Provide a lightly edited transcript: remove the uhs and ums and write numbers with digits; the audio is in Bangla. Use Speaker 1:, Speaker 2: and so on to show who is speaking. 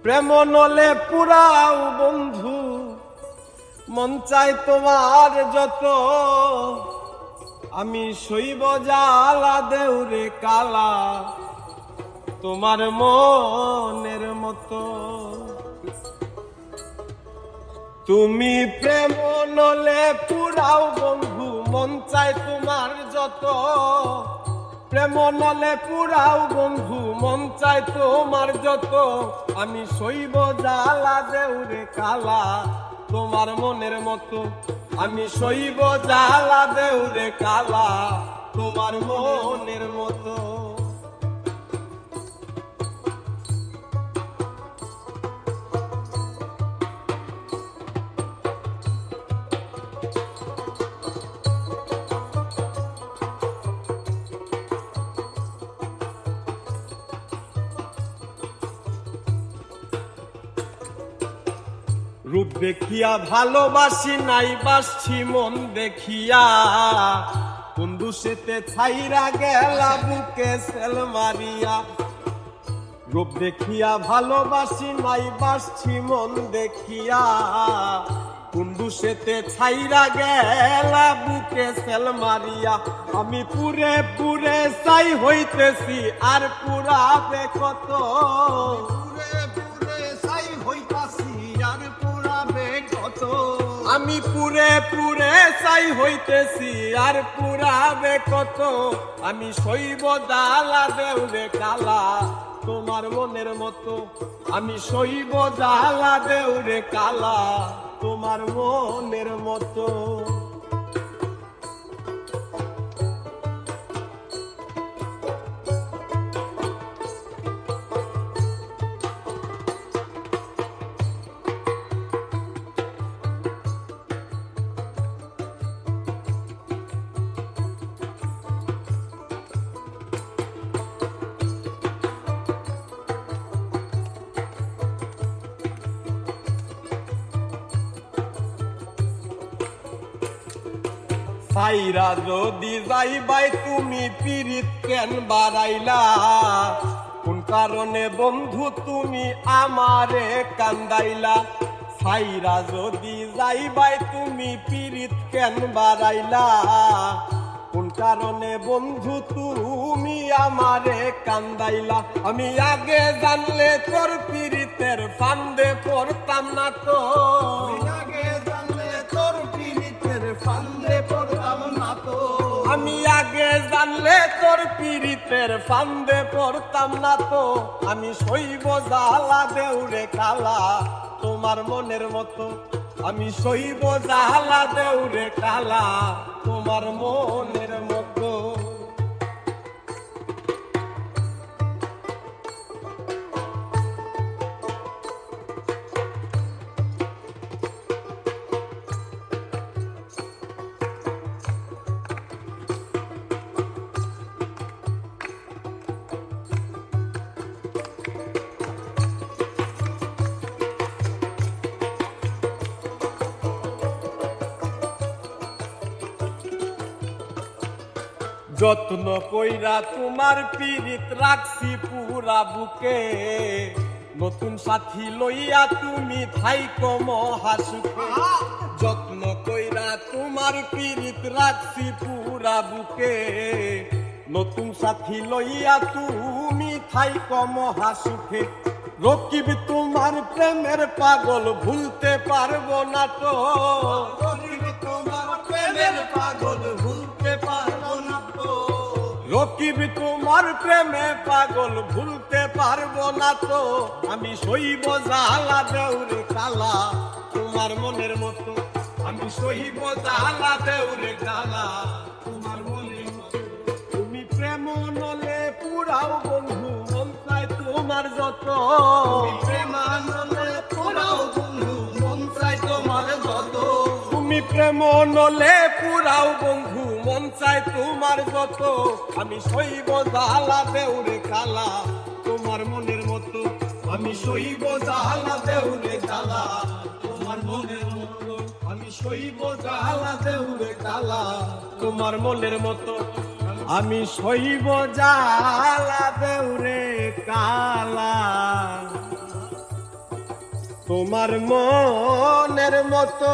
Speaker 1: প্রেম নলে পুরাও বন্ধু, মন চাই তোমার যত, আমি শৈব জ্বালা দেউরে কালা, তোমার মনের মতো। তুমি প্রেম নলে পুরাও বন্ধু, মন চাই তোমার যত, প্রেম নলে পুরাও বন্ধু, মন চাই তোমার যত, আমি শৈব জ্বালা দেউরে কালা, তোমার মনের মতো। আমি শৈব জ্বালা দেউরে কালা, তোমার মনের মতো। রূপ দেখিয়া ভালোবাসি নাই বাসছি মন দেখিয়া, কোন দুষেতে ছাইরা গেলা বুকে সেল মারিয়া। রূপ দেখিয়া ভালোবাসি নাই বাসছি মন দেখিয়া, কোন দুষেতে ছাইরা গেলা বুকে সেল মারিয়া। আমি পুরে পুরে চাই হইতেছি আর পুরাবে কত, আমি পুরে পুরে চাই হইতেছি আর পুরাবে কত, আমি শৈব জ্বালা দেউরে কালা, তোমার মনের মতো। আমি শৈব জ্বালা দেউরে কালা, তোমার মনের মতো। সাইরা যদি যাইবাই তুমি পিরিত কেন বাড়াইলা, কোন কারণে বন্ধু তুমি আমারে কান্দাইলা। সাইরা যদি যাইবাই তুমি পিরিত কেন বাড়াইলা, কোন কারণে বন্ধু তুমি আমারে কান্দাইলা। আমি আগে জানলে তোর পিরিতের ফান্দে পড়তাম না তো, আগে জানলে তোর পিরিতের ফান্দে পড়তাম না তো। আমি আগে জানলে তোর পিরিতের ফান্দে পড়তাম না তো। আমি শৈব জ্বালা দেউরে কালা, তোমার মনের মতো। আমি শৈব জ্বালা দেউরে কালা, তোমার মনের মতো। যত্ন কইরা তোমার পিরিত রাখছি পুরা বুকে, নতুন সাথী লইয়া তুমি থাইকো মহাসুখে। যত্ন কইরা তোমার পিরিত রাখছি পুরা বুকে, নতুন সাথী লইয়া তুমি থাইকো মহাসুখে। রকিব তোমার প্রেমের পাগল ভুলতে পারবো না তো, রকিব তোমার প্রেমের পাগল ভুলতে পারবো না তো। রকিব তোমার প্রেমে পাগল ভুলতে পারবো না তো। আমি শৈব জ্বালা দেউরে কালা, তোমার মনের মতো। আমি শৈব জ্বালা দেউরে কালা, তোমার মনের মতো। তুমি প্রেম নলে পুরাও বন্ধু, মন চাই তোমার যত। প্রেম নলে পুরাও বন্ধু, মন চাই তোমার যত। তুমি প্রেম নলে পুরাও বন্ধু, মন চাই তোমার যত। আমি শৈব জ্বালা দেউরে কালা, তোমার মনের মতো। আমি শৈব জ্বালা দেউরে কালা, তোমার মনের মতো। আমি শৈব জ্বালা দেউরে কালা, তোমার মনের মতো। আমি শৈব জ্বালা দেউরে কালা। তোমার মনের মতো